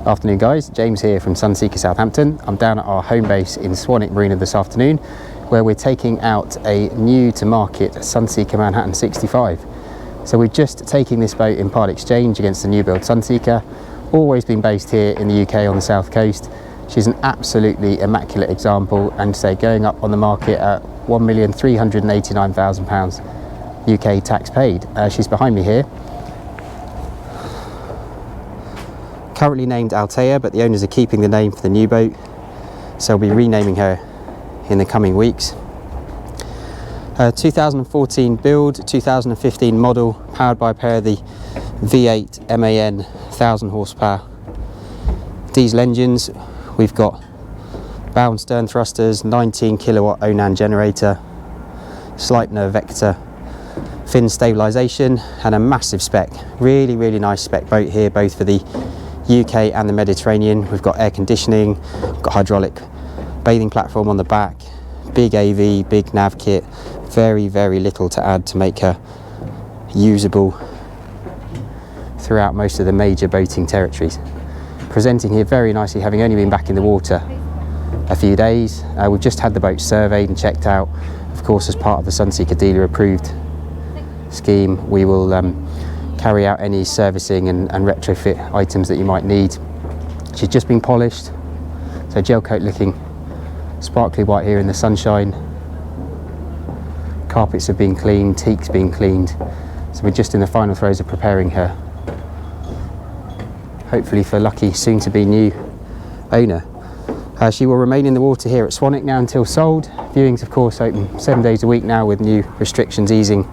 Afternoon guys, James here from Sunseeker Southampton. I'm down at our home base in Swanwick Marina this afternoon, where we're taking out a new to market Sunseeker Manhattan 65. So we're just taking this boat in part exchange against the new build Sunseeker. Always been based here in the UK on the south coast. She's an absolutely immaculate example, and say going up on the market at £1,389,000 UK tax paid. She's behind me here. Currently named Altea, but the owners are keeping the name for the new boat, so we'll be renaming her in the coming weeks. 2014 build, 2015 model, powered by a pair of the V8 MAN 1000 horsepower diesel engines. We've got bow and stern thrusters, 19 kilowatt Onan generator, Sleipner Vector fin stabilisation, and a massive spec. Really nice spec boat here, both for the UK and the Mediterranean. We've got air conditioning, we've got hydraulic bathing platform on the back, big AV, big nav kit, very little to add to make her usable throughout most of the major boating territories. Presenting here very nicely, having only been back in the water a few days. We've just had the boat surveyed and checked out. Of course, as part of the Sunseeker dealer approved scheme, we will carry out any servicing and retrofit items that you might need. She's just been polished, so gel coat looking sparkly white here in the sunshine. Carpets have been cleaned, teak's been cleaned, so we're just in the final throes of preparing her, hopefully for lucky soon to be new owner. She will remain in the water here at Swanwick now until sold. Viewings of course open 7 days a week now, with new restrictions easing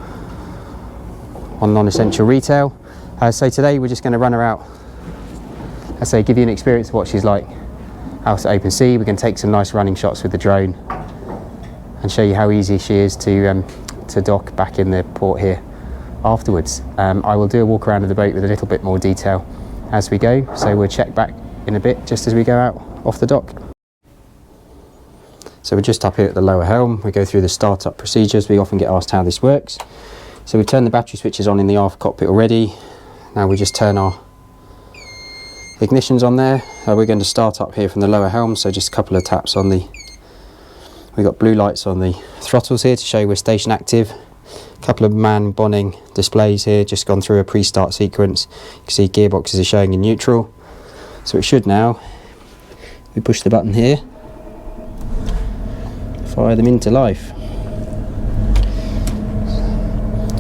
on non-essential retail. So today we're just going to run her out, give you an experience of what she's like out at open sea. We can take some nice running shots with the drone and show you how easy she is to dock back in the port here afterwards. I will do a walk around of the boat with a little bit more detail as we go, so we'll check back in a bit just as we go out off the dock. So we're just up here at the lower helm. We go through the startup procedures. We often get asked how this works. So we've turned the battery switches on in the aft cockpit already. Now we just turn our ignitions on there. We're going to start up here from the lower helm, so just a couple of taps on the... We've got blue lights on the throttles here to show we're station active. A couple of man bonning displays here, just gone through a pre-start sequence. You can see gearboxes are showing in neutral. So it should now, we push the button here, fire them into life.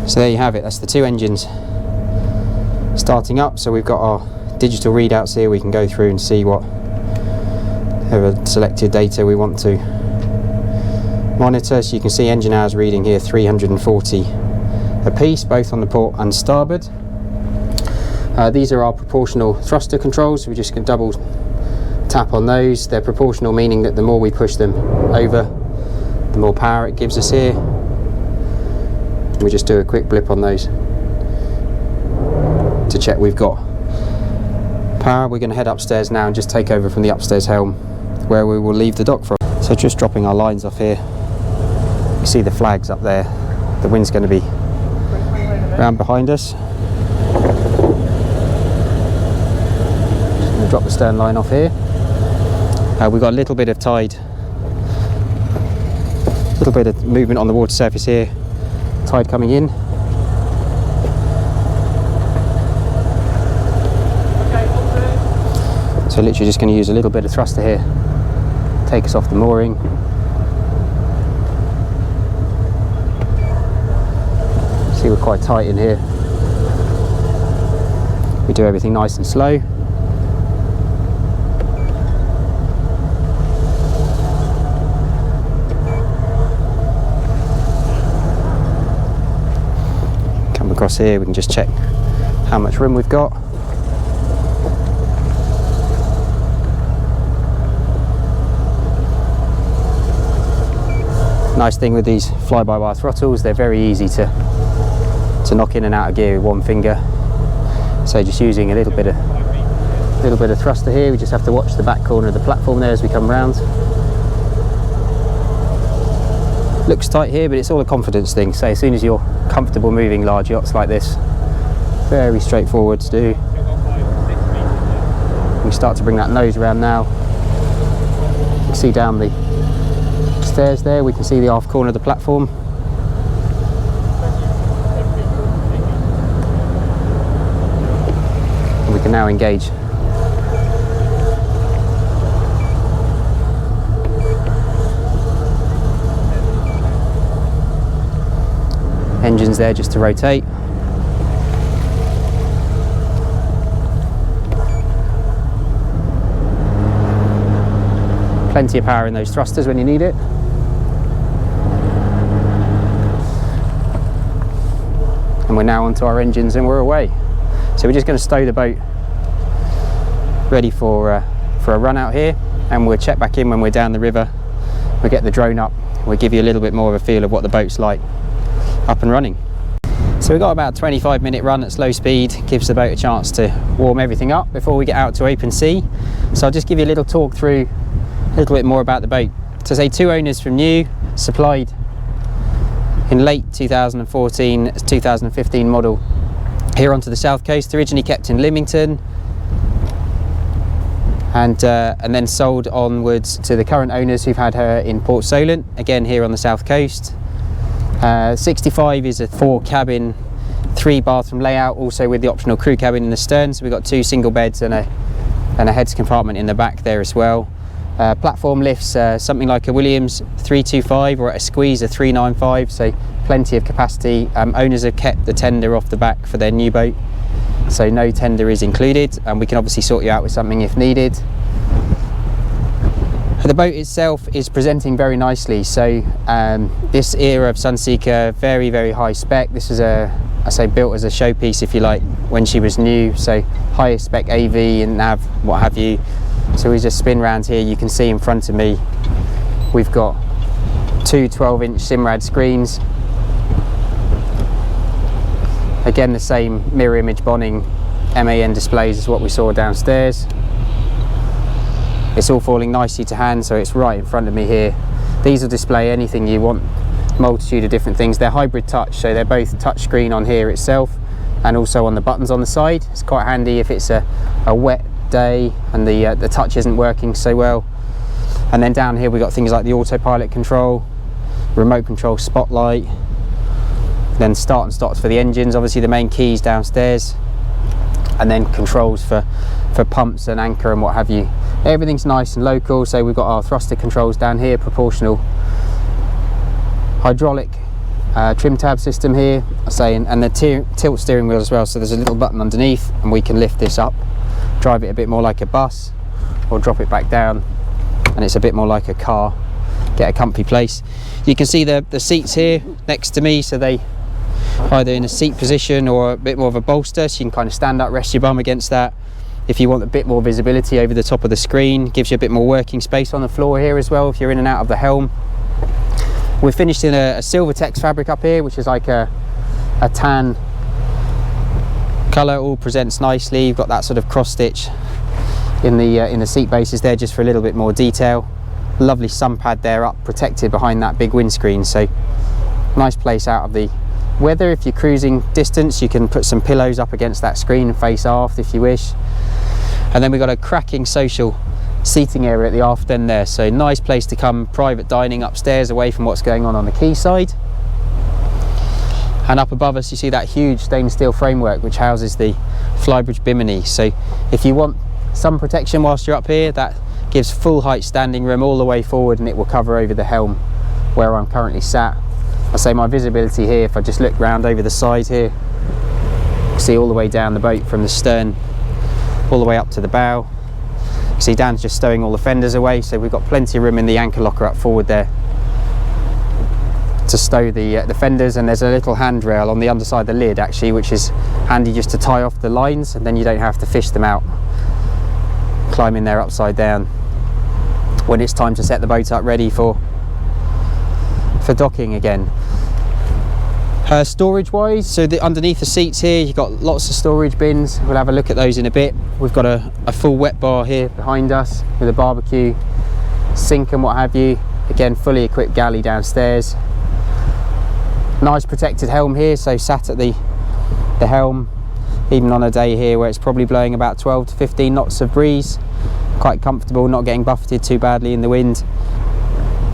So there you have it, that's the two engines starting up. So we've got our digital readouts here. We can go through and see whatever selected data we want to monitor. So you can see engine hours reading here 340 a piece, both on the port and starboard. These are our proportional thruster controls. We're just going to double tap on those. They're proportional, meaning that the more we push them over, the more power it gives us here. We just do a quick blip on those to check we've got power. We're going to head upstairs now and just take over from the upstairs helm, where we will leave the dock from. So just dropping our lines off here. You see the flags up there. The wind's going to be round behind us. Just going to drop the stern line off here. We've got a little bit of tide, a little bit of movement on the water surface here. Tide coming in. So literally just going to use a little bit of thruster here, take us off the mooring. See, we're quite tight in here. We do everything nice and slow. Across here, we can just check how much room we've got. Nice thing with these fly-by-wire throttles, they're very easy to knock in and out of gear with one finger. So just using a little bit of thruster here. We just have to watch the back corner of the platform there as we come round. Looks tight here, but it's all a confidence thing. So as soon as you're comfortable moving large yachts like this, very straightforward to do. You can start to bring that nose around now. You can see down the stairs there, we can see the aft corner of the platform. And we can now engage. Engines there just to rotate. Plenty of power in those thrusters when you need it. And we're now onto our engines and we're away. So we're just going to stow the boat ready for a run out here, and we'll check back in when we're down the river. We'll get the drone up, we'll give you a little bit more of a feel of what the boat's like up and running. So we've got about a 25-minute run at slow speed, gives the boat a chance to warm everything up before we get out to open sea. So I'll just give you a little talk through a little bit more about the boat. So say 2 owners from new, supplied in late 2014, 2015 model here onto the south coast, originally kept in Lymington and then sold onwards to the current owners who've had her in Port Solent, again here on the south coast. 65 is a 4-cabin, 3-bathroom layout, also with the optional crew cabin in the stern. So we've got 2 single beds and a heads compartment in the back there as well. Platform lifts something like a Williams 325 or at a squeeze a 395, so plenty of capacity. Owners have kept the tender off the back for their new boat, so no tender is included, and we can obviously sort you out with something if needed. The boat itself is presenting very nicely. So this era of Sunseeker, very, very high spec. This is I say built as a showpiece, if you like, when she was new. So highest spec AV and nav, what have you. So we just spin round here. You can see in front of me, we've got 2 12-inch Simrad screens. Again, the same mirror image bonding MAN displays as what we saw downstairs. It's all falling nicely to hand, so it's right in front of me here. These will display anything you want, multitude of different things. They're hybrid touch, so they're both touch screen on here itself and also on the buttons on the side. It's quite handy if it's a wet day and the touch isn't working so well. And then down here we've got things like the autopilot control, remote control spotlight, then start and stops for the engines, obviously the main keys downstairs, and then controls for pumps and anchor and what have you. Everything's nice and local. So we've got our thruster controls down here, proportional hydraulic trim tab system here, I say, and the tilt steering wheel as well. So there's a little button underneath and we can lift this up, drive it a bit more like a bus, or drop it back down and it's a bit more like a car. Get a comfy place. You can see the seats here next to me, so they either in a seat position or a bit more of a bolster, so you can kind of stand up, rest your bum against that. If you want a bit more visibility over the top of the screen, gives you a bit more working space on the floor here as well if you're in and out of the helm. We're finished in a Silvertex fabric up here, which is like a tan colour. All presents nicely. You've got that sort of cross stitch in the seat bases there, just for a little bit more detail. Lovely sun pad there up, protected behind that big windscreen, so nice place out of the weather. If you're cruising distance, you can put some pillows up against that screen and face aft if you wish. And then we've got a cracking social seating area at the aft end there, so nice place to come, private dining upstairs away from what's going on the quayside. And up above us you see that huge stainless steel framework which houses the Flybridge Bimini. So if you want some protection whilst you're up here, that gives full height standing room all the way forward, and it will cover over the helm where I'm currently sat. I say my visibility here, if I just look round over the side here, see all the way down the boat from the stern all the way up to the bow. See Dan's just stowing all the fenders away, so we've got plenty of room in the anchor locker up forward there to stow the fenders, and there's a little handrail on the underside of the lid actually, which is handy just to tie off the lines, and then you don't have to fish them out, climb in there upside down when it's time to set the boat up ready for docking again. Storage wise, so underneath the seats here you've got lots of storage bins. We'll have a look at those in a bit. We've got a full wet bar here behind us with a barbecue, sink and what have you. Again, fully equipped galley downstairs. Nice protected helm here, so sat at the helm even on a day here where it's probably blowing about 12 to 15 knots of breeze. Quite comfortable, not getting buffeted too badly in the wind.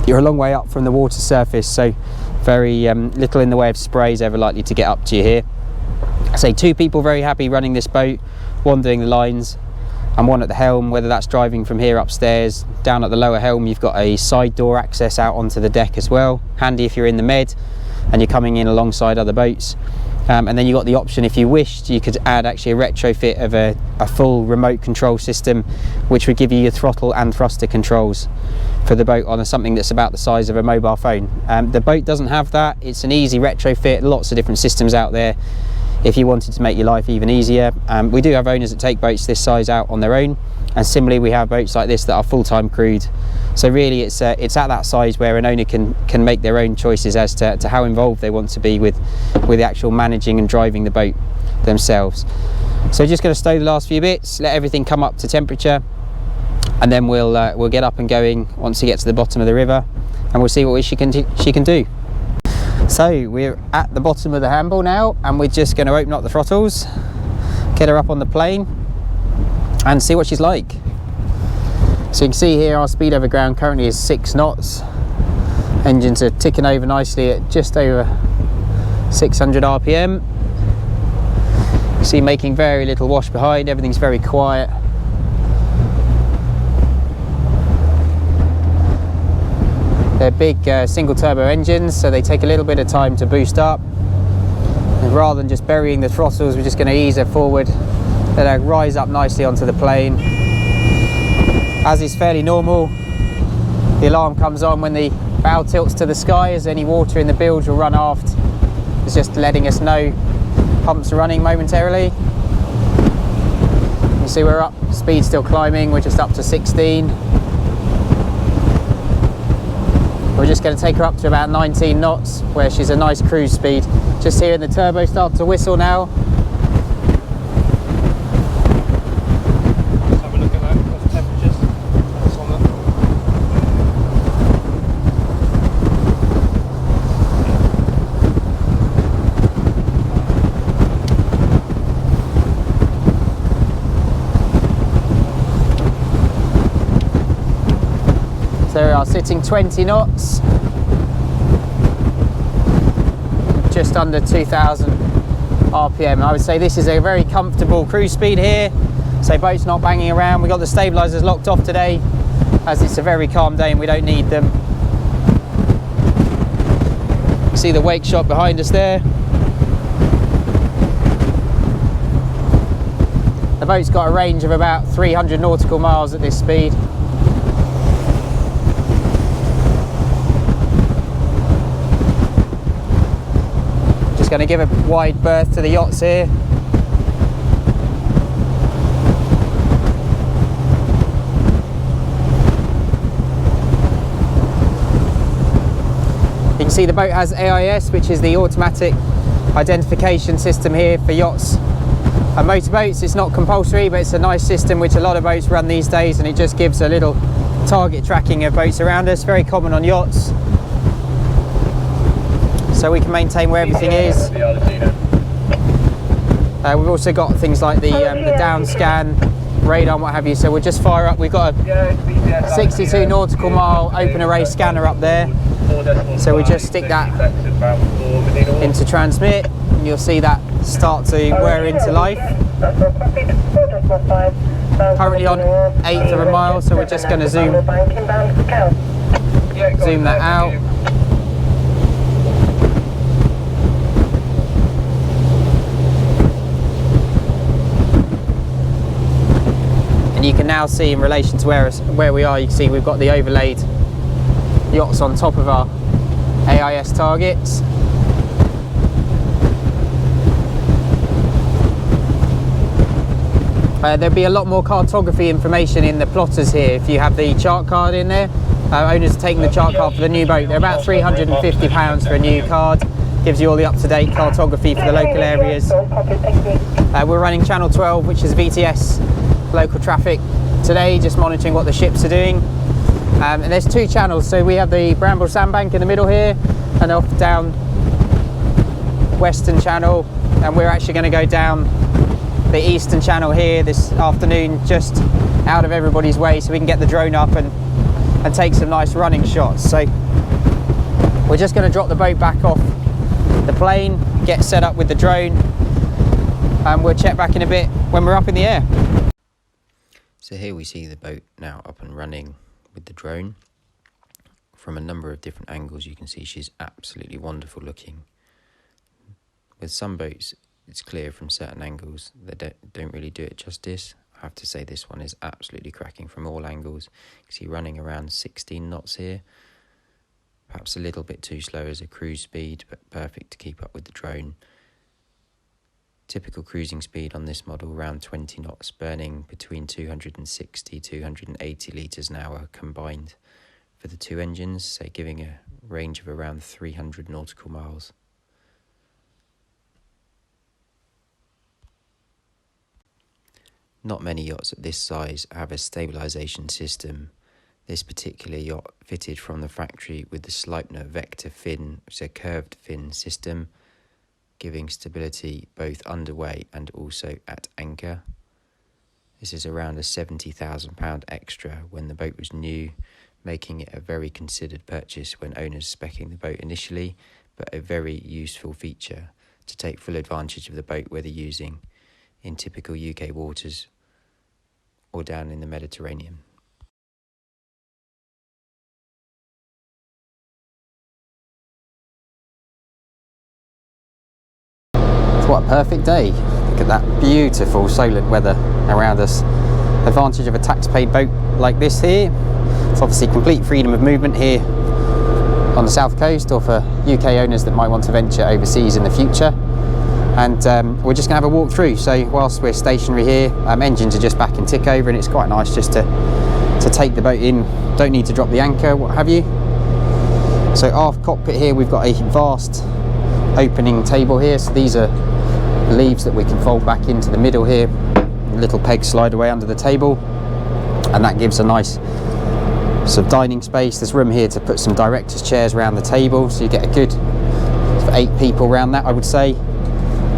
You're a long way up from the water surface, so very little in the way of spray is ever likely to get up to you here. I say 2 people very happy running this boat, 1 doing the lines and 1 at the helm, whether that's driving from here upstairs. Down at the lower helm you've got a side door access out onto the deck as well, handy if you're in the med and you're coming in alongside other boats. And then you've got the option, if you wished, you could add actually a retrofit of a full remote control system, which would give you your throttle and thruster controls for the boat on something that's about the size of a mobile phone. The boat doesn't have that. It's an easy retrofit, lots of different systems out there if you wanted to make your life even easier. We do have owners that take boats this size out on their own, and similarly we have boats like this that are full-time crewed. So really it's at that size where an owner can make their own choices as to how involved they want to be with the actual managing and driving the boat themselves. So just going to stow the last few bits, let everything come up to temperature, and then we'll get up and going once we get to the bottom of the river, and we'll see what she can do. So we're at the bottom of the handball now, and we're just going to open up the throttles, get her up on the plane and see what she's like. So you can see here our speed over ground currently is 6 knots. Engines are ticking over nicely at just over 600 RPM. You see making very little wash behind, everything's very quiet. They're big single turbo engines, so they take a little bit of time to boost up. And rather than just burying the throttles, we're just going to ease her forward, let her rise up nicely onto the plane. As is fairly normal, the alarm comes on when the bow tilts to the sky, as any water in the bilge will run aft. It's just letting us know pumps are running momentarily. You see we're up, speed still climbing, we're just up to 16. We're just going to take her up to about 19 knots, where she's a nice cruise speed. Just hearing the turbo start to whistle now. Let's have a look at that, what's temperatures? What's on that? So we are sitting 20 knots, just under 2000 RPM. I would say this is a very comfortable cruise speed here, so boat's not banging around. We've got the stabilisers locked off today, as it's a very calm day and we don't need them. See the wake shot behind us there. The boat's got a range of about 300 nautical miles at this speed. Going to give a wide berth to the yachts here. You can see the boat has AIS, which is the automatic identification system here for yachts and motorboats. It's not compulsory, but it's a nice system which a lot of boats run these days, and it just gives a little target tracking of boats around us. Very common on yachts, so we can maintain where everything is. We've also got things like the down scan, radar and what have you, so we'll just fire up. We've got a 62 nautical mile open array scanner up there, so we just stick that into transmit and you'll see that start to wear into life. Currently on 1/8 of a mile, so we're just going to zoom that out. And you can now see, in relation to where we are, you can see we've got the overlaid yachts on top of our AIS targets. There'll be a lot more cartography information in the plotters here if you have the chart card in there. Owners are taking the chart card for the new boat. They're about £350 for a new card. Gives you all the up-to-date cartography for the local areas. We're running channel 12, which is VTS local traffic today, just monitoring what the ships are doing. And there's 2 channels, so we have the Bramble Sandbank in the middle here, and off down Western Channel, and we're actually going to go down the Eastern Channel here this afternoon, just out of everybody's way, so we can get the drone up and take some nice running shots. So we're just going to drop the boat back off the plane, get set up with the drone, and we'll check back in a bit when we're up in the air. So here we see the boat now up and running with the drone. From a number of different angles you can see she's absolutely wonderful looking. With some boats it's clear from certain angles, they don't really do it justice. I have to say this one is absolutely cracking from all angles. You can see running around 16 knots here. Perhaps a little bit too slow as a cruise speed, but perfect to keep up with the drone. Typical cruising speed on this model around 20 knots, burning between 260 280 litres an hour combined for the two engines, so giving a range of around 300 nautical miles. Not many yachts at this size have a stabilisation system. This particular yacht fitted from the factory with the Sleipner Vector fin, which is a curved fin system, giving stability both underway and also at anchor. This is around a £70,000 extra when the boat was new, making it a very considered purchase when owners speccing the boat initially, but a very useful feature to take full advantage of the boat whether using in typical UK waters or down in the Mediterranean. What a perfect day. Look at that beautiful Solent weather around us. Advantage of a tax paid boat like this here, it's obviously complete freedom of movement here on the south coast, or for UK owners that might want to venture overseas in the future. And we're just going to have a walk through. So whilst we're stationary here, engines are just back in tick over, and it's quite nice just to take the boat in. Don't need to drop the anchor, what have you. So aft cockpit here, we've got a vast opening table here. So these are leaves that we can fold back into the middle here. Little pegs slide away under the table, and that gives a nice sort of dining space. There's room here to put some directors' chairs around the table, so you get a good 8 people around that, I would say.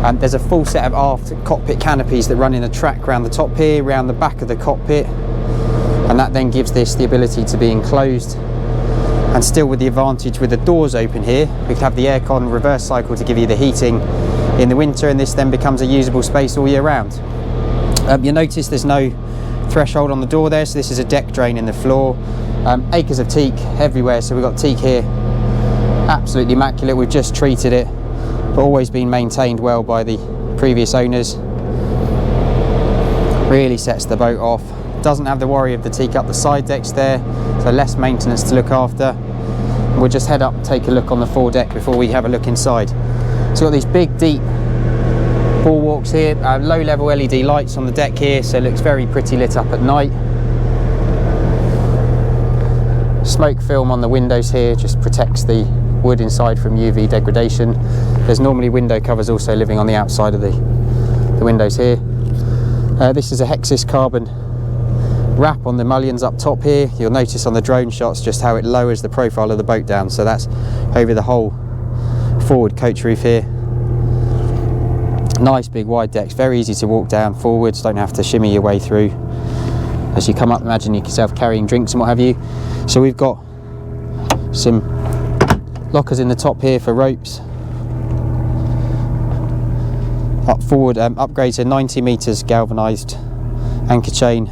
And there's a full set of aft cockpit canopies that run in a track around the top here, around the back of the cockpit, and that then gives this the ability to be enclosed, and still with the advantage with the doors open here, we have the aircon reverse cycle to give you the heating in the winter, and this then becomes a usable space all year round. You'll notice there's no threshold on the door there, so this is a deck drain in the floor. Acres of teak everywhere, so we've got teak here, absolutely immaculate. We've just treated it, but always been maintained well by the previous owners. Really sets the boat off. Doesn't have the worry of the teak up the side decks there, so less maintenance to look after. We'll just head up, take a look on the foredeck before we have a look inside. So we've got these big deep bulwarks here, low level LED lights on the deck here, so it looks very pretty lit up at night. Smoke film on the windows here just protects the wood inside from UV degradation. There's normally window covers also living on the outside of the windows here. This is a Hexis carbon wrap on the mullions up top here. You'll notice on the drone shots just how it lowers the profile of the boat down, so that's over the whole forward coach roof here. Nice big wide decks, very easy to walk down forwards, don't have to shimmy your way through. As you come up, imagine yourself carrying drinks and what have you. So we've got some lockers in the top here for ropes. Up forward, upgrade to 90 metres galvanised anchor chain.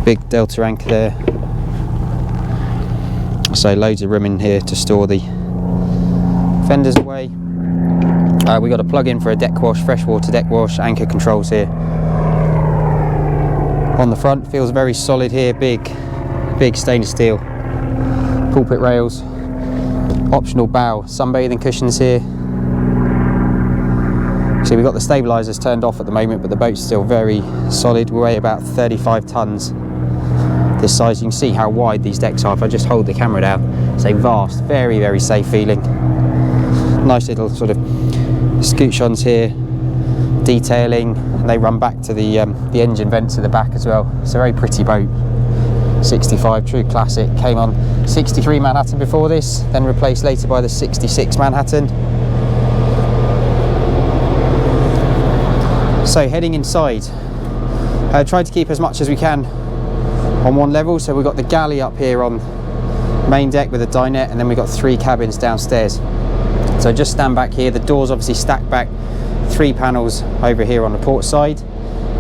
Big delta anchor there. So loads of room in here to store the fenders away. We've got a plug in for a deck wash, freshwater deck wash, anchor controls here. On the front, feels very solid here, big stainless steel pulpit rails, optional bow sunbathing cushions here. So we've got the stabilisers turned off at the moment, but the boat's still very solid. We weigh about 35 tonnes this size. You can see how wide these decks are if I just hold the camera down. It's a vast, very safe feeling. Nice little sort of scutcheons here, detailing, and they run back to the engine vents at the back as well. It's a very pretty boat. 65 true classic, came on 63 Manhattan before this, then replaced later by the 66 Manhattan. So heading inside, try to keep as much as we can on one level. So we've got the galley up here on main deck with a dinette, and then we've got 3 cabins downstairs. So just stand back here, the doors obviously stack back, 3 panels over here on the port side,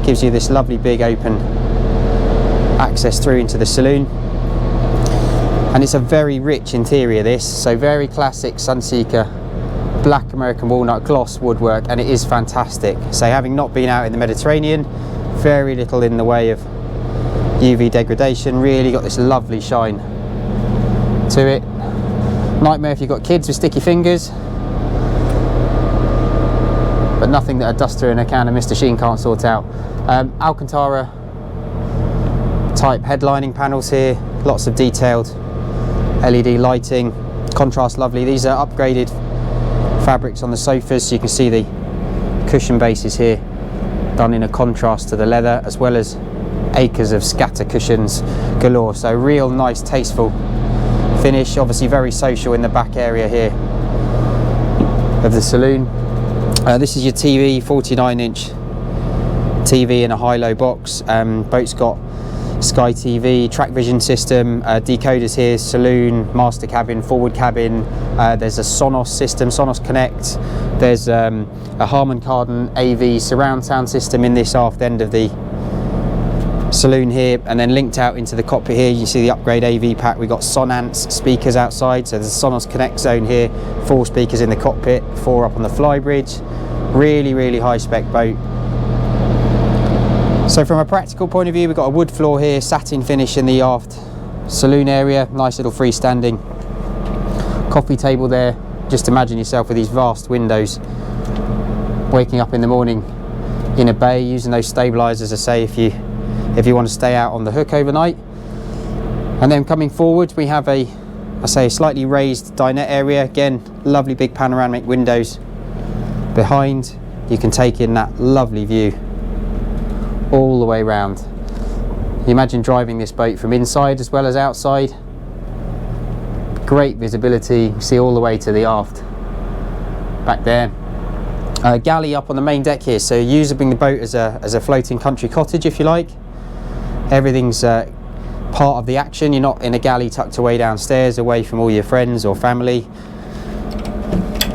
gives you this lovely big open access through into the saloon. And it's a very rich interior, this, so very classic Sunseeker black American walnut gloss woodwork, and it is fantastic. So having not been out in the Mediterranean, very little in the way of UV degradation, really got this lovely shine to it. Nightmare if you've got kids with sticky fingers, but nothing that a duster and a can of Mr. Sheen can't sort out. Alcantara type headlining panels here, lots of detailed LED lighting, contrast lovely. These are upgraded fabrics on the sofas, so you can see the cushion bases here done in a contrast to the leather, as well as acres of scatter cushions galore. So real nice tasteful finish, obviously very social in the back area here of the saloon. This is your TV, 49-inch TV in a high-low box. Boat's got Sky TV, track vision system, decoders here, saloon, master cabin, forward cabin. There's a Sonos system, Sonos Connect. There's a Harman Kardon AV surround sound system in this aft end of the saloon here, and then linked out into the cockpit here you see the upgrade AV pack. We've got Sonance speakers outside, so there's a Sonos Connect zone here, 4 speakers in the cockpit, 4 up on the Flybridge. Really high spec boat. So from a practical point of view, we've got a wood floor here, satin finish in the aft saloon area, nice little freestanding coffee table there. Just imagine yourself with these vast windows, waking up in the morning in a bay, using those stabilisers, as I say, if you want to stay out on the hook overnight. And then coming forward, we have a slightly raised dinette area. Again, lovely big panoramic windows behind. You can take in that lovely view all the way round. You imagine driving this boat from inside as well as outside. Great visibility, you see all the way to the aft back there. Galley up on the main deck here, so using the boat as a floating country cottage, if you like. Everything's part of the action. You're not in a galley tucked away downstairs away from all your friends or family.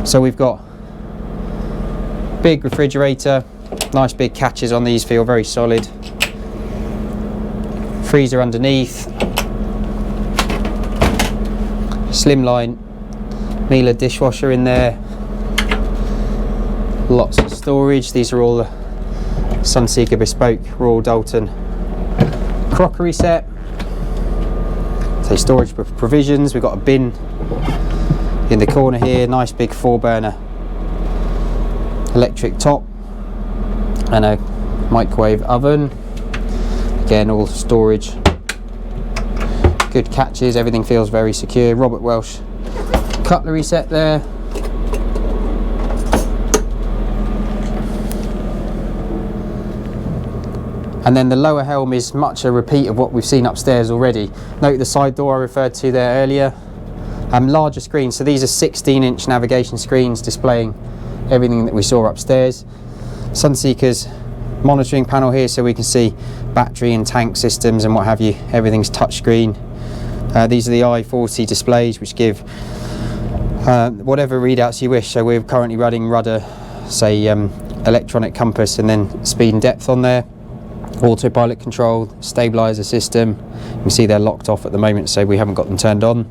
So we've got big refrigerator, nice big catches on these, feel very solid. Freezer underneath, slimline Miele dishwasher in there, lots of storage. These are all the Sunseeker bespoke Royal Dalton crockery set. So storage provisions. We've got a bin in the corner here, nice big 4-burner electric top, and a microwave oven. Again, all storage, good catches, everything feels very secure. Robert Welsh cutlery set there. And then the lower helm is much a repeat of what we've seen upstairs already. Note the side door I referred to there earlier. Larger screens, so these are 16-inch navigation screens displaying everything that we saw upstairs. Sunseeker's monitoring panel here, so we can see battery and tank systems and what have you. Everything's touchscreen. These are the I-40 displays, which give whatever readouts you wish. So we're currently running rudder, say electronic compass, and then speed and depth on there. Autopilot control, stabilizer system. You can see they're locked off at the moment, so we haven't got them turned on.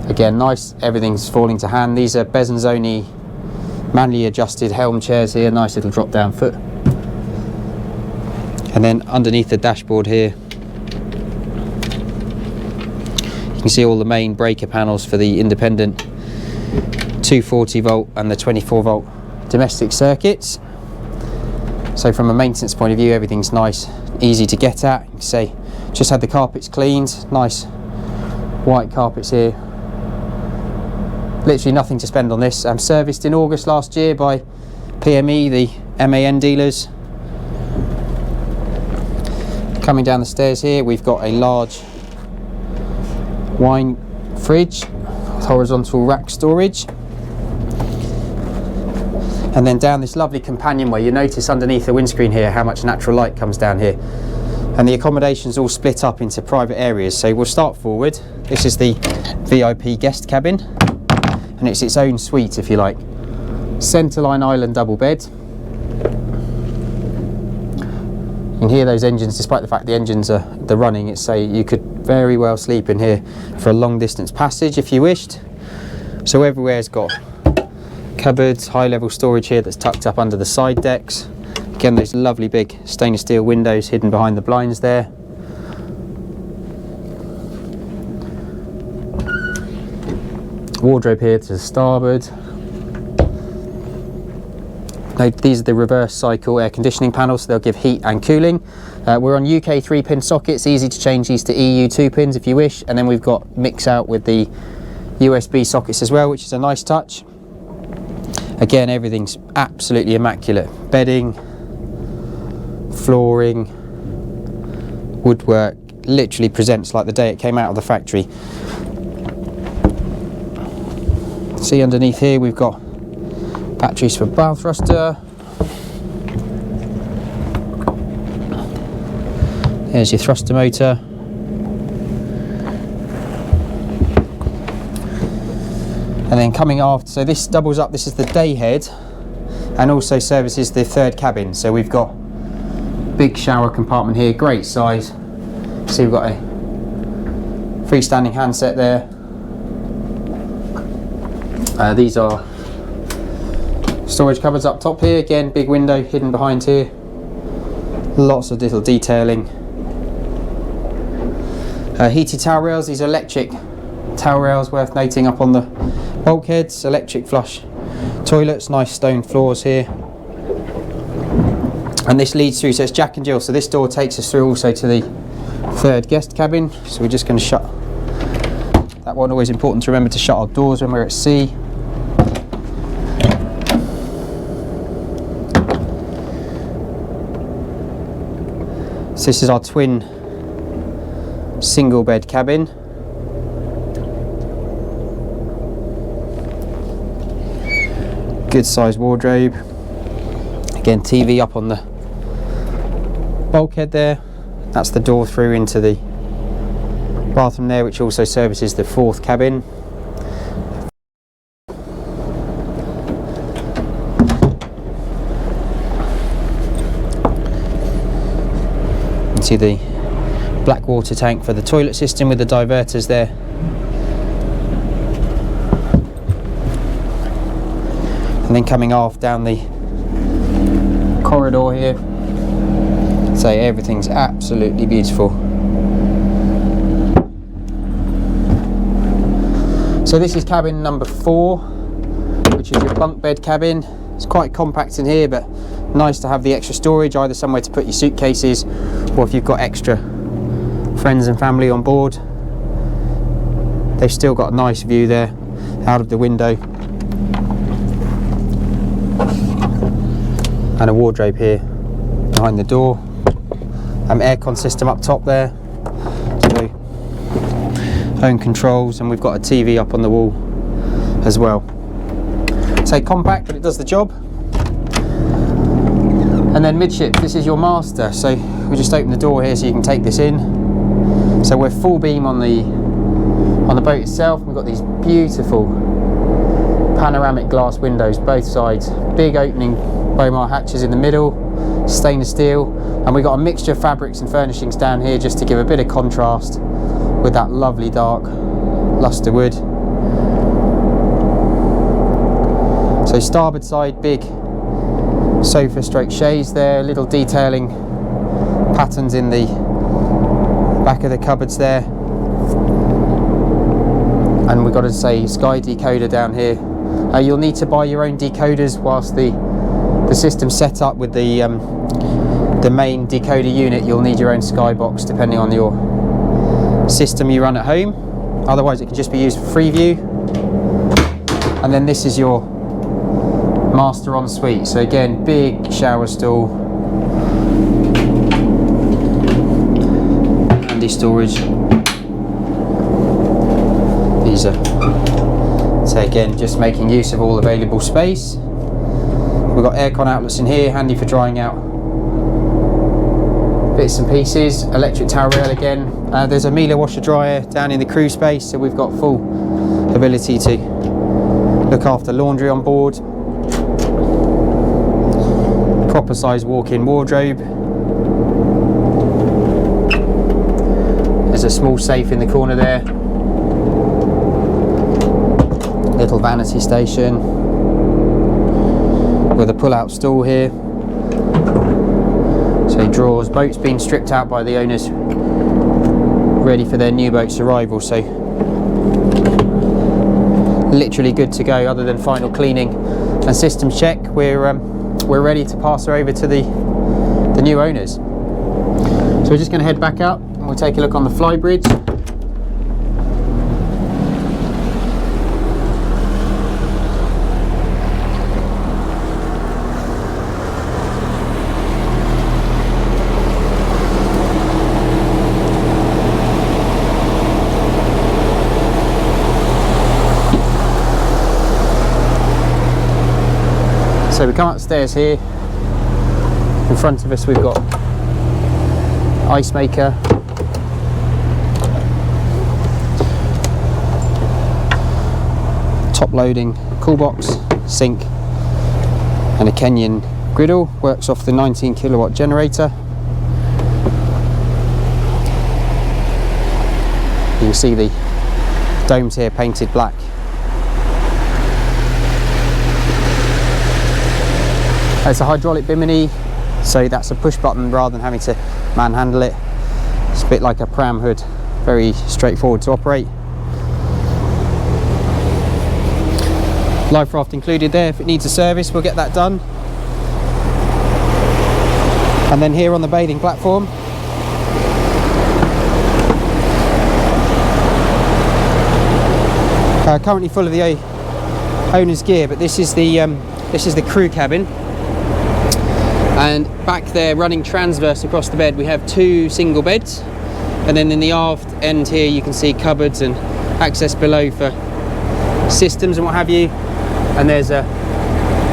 Again, nice, everything's falling to hand. These are Bezenzoni manually adjusted helm chairs here, nice little drop down foot. And then underneath the dashboard here, you can see all the main breaker panels for the independent 240 volt and the 24 volt domestic circuits. So from a maintenance point of view, everything's nice, easy to get at. You can say, just had the carpets cleaned, nice white carpets here. Literally nothing to spend on this. Serviced in August last year by PME, the MAN dealers. Coming down the stairs here, we've got a large wine fridge with horizontal rack storage. And then down this lovely companionway, you notice underneath the windscreen here how much natural light comes down here. And the accommodation's all split up into private areas. So we'll start forward. This is the VIP guest cabin, and it's its own suite, if you like. Centerline island double bed. You can hear those engines, despite the fact the engines are running. It's you could very well sleep in here for a long distance passage if you wished. So everywhere's got cupboards, high level storage here that's tucked up under the side decks. Again, those lovely big stainless steel windows hidden behind the blinds there. Wardrobe here to the starboard. Now, these are the reverse cycle air conditioning panels, so they'll give heat and cooling. We're on UK 3-pin sockets, easy to change these to EU 2-pins if you wish, and then we've got mix out with the USB sockets as well, which is a nice touch. Again, everything's absolutely immaculate. Bedding, flooring, woodwork, literally presents like the day it came out of the factory. See underneath here we've got batteries for bow thruster. There's your thruster motor. And then coming aft, so this doubles up, this is the day head and also services the third cabin. So we've got big shower compartment here, great size. So we've got a freestanding handset there. These are storage cupboards up top here, again big window hidden behind here, lots of little detailing. Heated towel rails, these are electric towel rails, worth noting, up on the bulkheads. Electric flush toilets, nice stone floors here, and this leads through, so it's Jack and Jill, so this door takes us through also to the third guest cabin. So we're just going to shut that one. Always important to remember to shut our doors when we're at sea. So this is our twin single bed cabin. Good sized wardrobe. Again, TV up on the bulkhead there. That's the door through into the bathroom there, which also services the fourth cabin. You can see the black water tank for the toilet system with the diverters there. And then coming aft down the corridor here, so everything's absolutely beautiful. So this is cabin number 4, which is your bunk bed cabin. It's quite compact in here, but nice to have the extra storage, either somewhere to put your suitcases, or if you've got extra friends and family on board. They've still got a nice view there out of the window. And a wardrobe here behind the door. Aircon system up top there. So own controls, and we've got a TV up on the wall as well. So compact, but it does the job. And then midship, this is your master. So we just open the door here so you can take this in. So we're full beam on the boat itself. We've got these beautiful panoramic glass windows both sides, big opening Bomar hatches in the middle, stainless steel, and we've got a mixture of fabrics and furnishings down here just to give a bit of contrast with that lovely dark luster wood. So starboard side, big sofa stroke chaise there, little detailing patterns in the back of the cupboards there, and we've got to say Sky decoder down here. You'll need to buy your own decoders whilst the system's set up with the main decoder unit. You'll need your own Sky box depending on your system you run at home, otherwise it can just be used for Freeview. And then this is your master ensuite, so again big shower stall, handy storage. These are, so again, just making use of all available space. We've got aircon outlets in here, handy for drying out bits and pieces. Electric towel rail again. There's a Miele washer dryer down in the crew space, so we've got full ability to look after laundry on board. Proper size walk-in wardrobe. There's a small safe in the corner there. Little vanity station with a pull-out stool here. So drawers. Boat's been stripped out by the owners, ready for their new boat's arrival. So literally good to go, other than final cleaning and systems check. We're ready to pass her over to the new owners. So we're just going to head back up and we'll take a look on the Flybridge. So we come upstairs here. In front of us we've got ice maker, top loading cool box, sink, and a Kenyan griddle. Works off the 19 kilowatt generator. You can see the domes here painted black. It's a hydraulic Bimini, so that's a push button rather than having to manhandle it. It's a bit like a pram hood, very straightforward to operate. Life raft included there. If it needs a service, we'll get that done. And then here on the bathing platform, currently full of the owner's gear, but this is the crew cabin. And back there, running transverse across the bed, we have 2 single beds, and then in the aft end here you can see cupboards and access below for systems and what have you. And there's a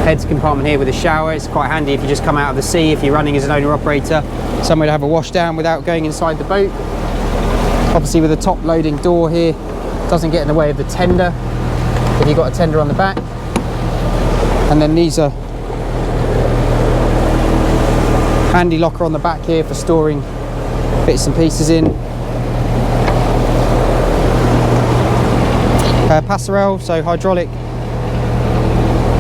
heads compartment here with a shower. It's quite handy if you just come out of the sea, if you're running as an owner operator, somewhere to have a wash down without going inside the boat. Obviously with a top loading door here, doesn't get in the way of the tender if you've got a tender on the back. And then these are handy locker on the back here for storing bits and pieces in. Passerelle, so hydraulic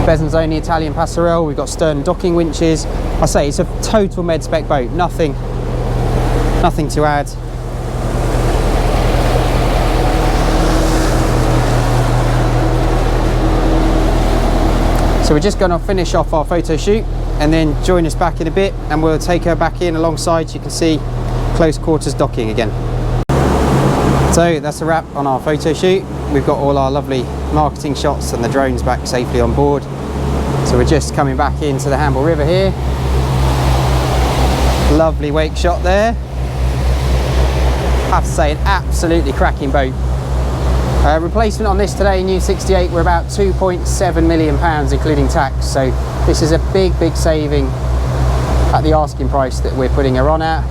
Besenzoni Italian passerelle. We've got stern docking winches. I say it's a total med spec boat, nothing to add. So we're just going to finish off our photo shoot and then join us back in a bit, and we'll take her back in alongside, so you can see close quarters docking again. So that's a wrap on our photo shoot. We've got all our lovely marketing shots and the drones back safely on board. So we're just coming back into the Hamble River here. Lovely wake shot there. I have to say, an absolutely cracking boat. Replacement on this today, new 68, we're about £2.7 million including tax. So this is a big saving at the asking price that we're putting her on at.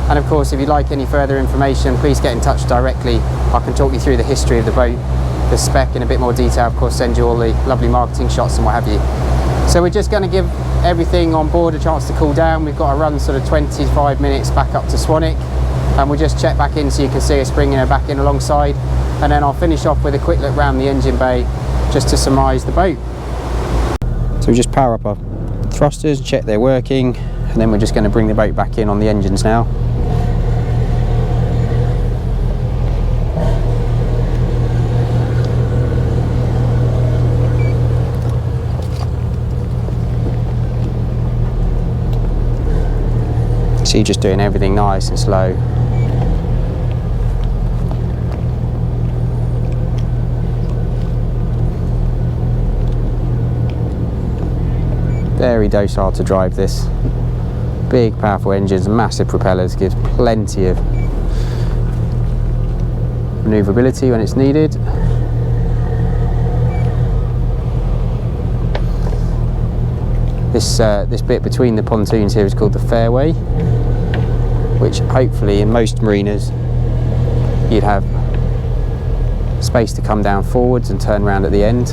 And of course, if you'd like any further information, please get in touch directly. I can talk you through the history of the boat, the spec in a bit more detail, of course, send you all the lovely marketing shots and what have you. So we're just going to give everything on board a chance to cool down. We've got to run sort of 25 minutes back up to Swanwick, and we'll just check back in so you can see us bringing her back in alongside. And then I'll finish off with a quick look round the engine bay just to surmise the boat. So we just power up our thrusters, check they're working, and then we're just going to bring the boat back in on the engines now. So you're just doing everything nice and slow. Very docile to drive this. Big powerful engines, massive propellers, gives plenty of manoeuvrability when it's needed. This bit between the pontoons here is called the fairway, which hopefully in most marinas you'd have space to come down forwards and turn around at the end.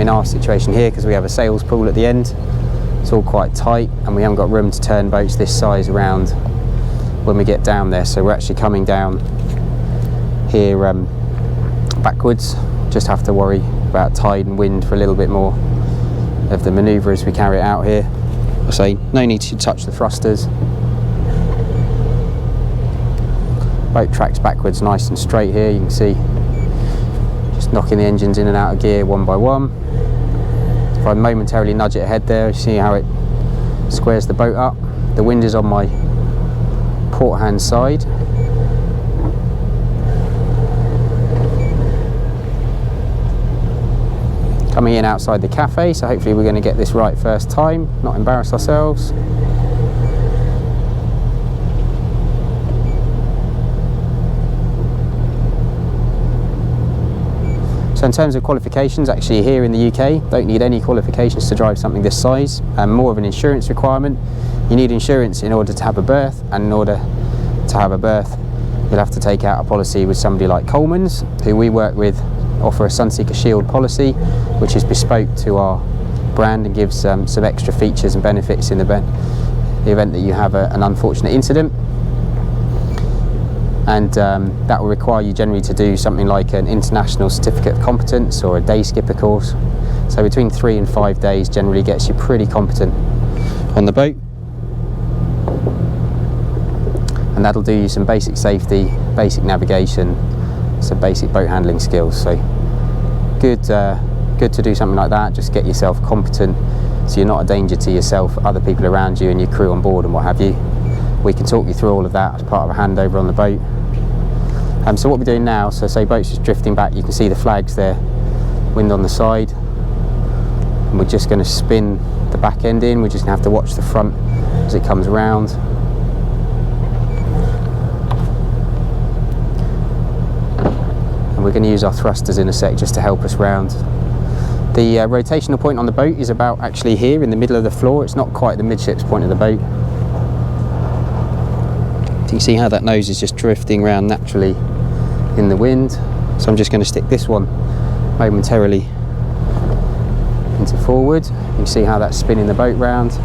In our situation here, because we have a sails pool at the end, it's all quite tight and we haven't got room to turn boats this size around when we get down there, so we're actually coming down here backwards. Just have to worry about tide and wind for a little bit more of the manoeuvre as we carry it out here. I say no need to touch the thrusters. Boat tracks backwards nice and straight here. You can see just knocking the engines in and out of gear one by one. If I momentarily nudge it ahead there, you see how it squares the boat up. The wind is on my port hand side. Coming in outside the cafe, so hopefully we're going to get this right first time, not embarrass ourselves. So in terms of qualifications, actually here in the UK, don't need any qualifications to drive something this size. More of an insurance requirement. You need insurance in order to have a berth, and in order to have a berth, you'll have to take out a policy with somebody like Coleman's, who we work with, offer a Sunseeker Shield policy, which is bespoke to our brand and gives some extra features and benefits in the event that you have an unfortunate incident. And that will require you generally to do something like an international certificate of competence or a day skipper course. So between 3 and 5 days generally gets you pretty competent on the boat. And that'll do you some basic safety, basic navigation, some basic boat handling skills. So good to do something like that. Just get yourself competent so you're not a danger to yourself, other people around you and your crew on board and what have you. We can talk you through all of that as part of a handover on the boat. So what we're doing now, so say boat's just drifting back, you can see the flags there, wind on the side, and we're just going to spin the back end in. We're just going to have to watch the front as it comes round. And we're going to use our thrusters in a sec just to help us round. The rotational point on the boat is about actually here in the middle of the floor. It's not quite the midships point of the boat. You can see how that nose is just drifting around naturally in the wind. So I'm just going to stick this one momentarily into forward. You can see how that's spinning the boat round.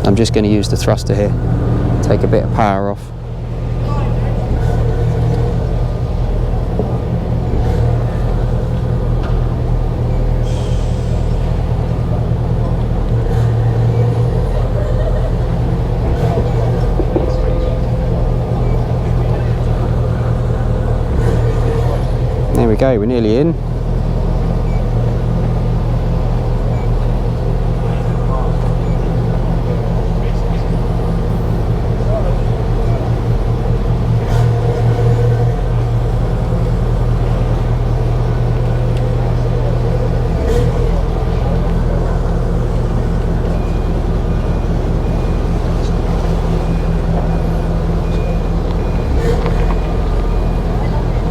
I'm just going to use the thruster here, take a bit of power off. There we go, we're nearly in.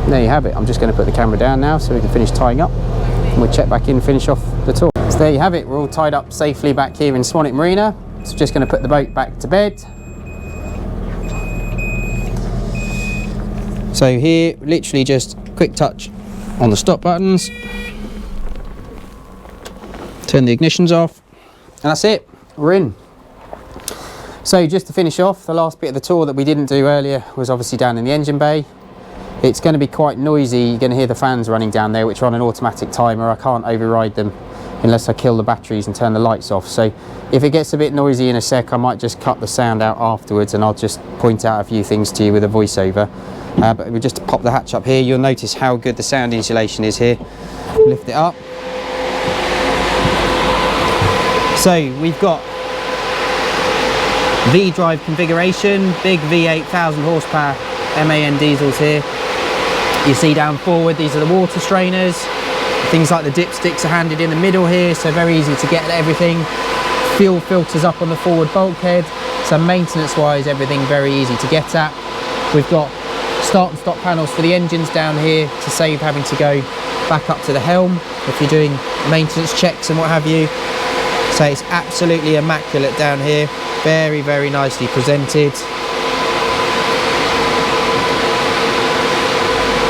There you have it. I'm just going to put the camera down now so we can finish tying up, and we'll check back in and finish off the tour. So there you have it. We're all tied up safely back here in Swanwick Marina. So just going to put the boat back to bed. So here, literally just quick touch on the stop buttons. Turn the ignitions off, and that's it. We're in. So just to finish off, the last bit of the tour that we didn't do earlier was obviously down in the engine bay. It's going to be quite noisy. You're going to hear the fans running down there, which are on an automatic timer. I can't override them unless I kill the batteries and turn the lights off. So if it gets a bit noisy in a sec, I might just cut the sound out afterwards, and I'll just point out a few things to you with a voiceover. But we'll just pop the hatch up here. You'll notice how good the sound insulation is here. Lift it up. So we've got V-drive configuration, big V8 1000 horsepower MAN diesels here. You see down forward, these are the water strainers. Things like the dipsticks are handed in the middle here, so very easy to get at everything. Fuel filters up on the forward bulkhead, so maintenance wise everything very easy to get at. We've got start and stop panels for the engines down here to save having to go back up to the helm if you're doing maintenance checks and what have you. So it's absolutely immaculate down here, very nicely presented.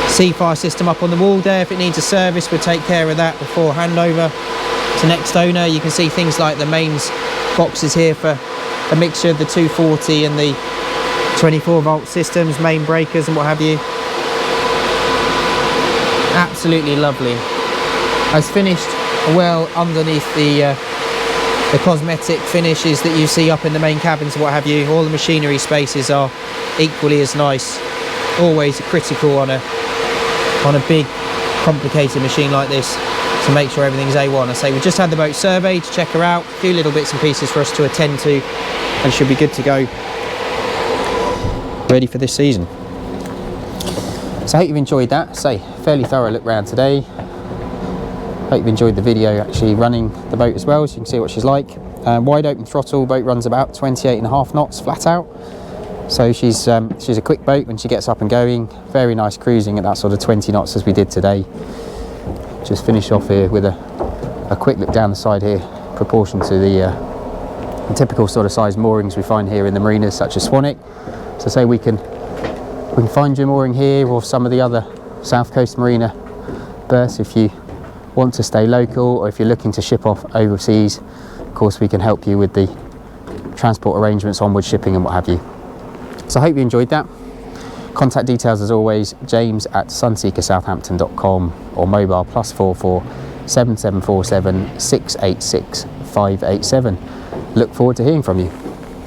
C-fire system up on the wall there. If it needs a service, we'll take care of that before handover to next owner. You can see things like the mains boxes here for a mixture of the 240 and the 24-volt systems, main breakers and what have you. Absolutely lovely. It's finished well underneath the cosmetic finishes that you see up in the main cabins and what have you. All the machinery spaces are equally as nice. Always critical on a big complicated machine like this to make sure everything's A1. I say we just had the boat surveyed to check her out, a few little bits and pieces for us to attend to, and should be good to go, ready for this season. So I hope you've enjoyed that. Say fairly thorough look round today. Hope you've enjoyed the video actually running the boat as well, so you can see what she's like. Wide open throttle, boat runs about 28.5 knots flat out. So she's a quick boat when she gets up and going. Very nice cruising at that sort of 20 knots as we did today. Just finish off here with a quick look down the side here, proportion to the typical sort of size moorings we find here in the marinas such as Swanwick. So say we can find your mooring here or some of the other South Coast Marina berths if you want to stay local, or if you're looking to ship off overseas. Of course we can help you with the transport arrangements, onward shipping and what have you. So I hope you enjoyed that. Contact details as always, james@sunseekersouthampton.com or mobile +44 7747 686 587. Look forward to hearing from you.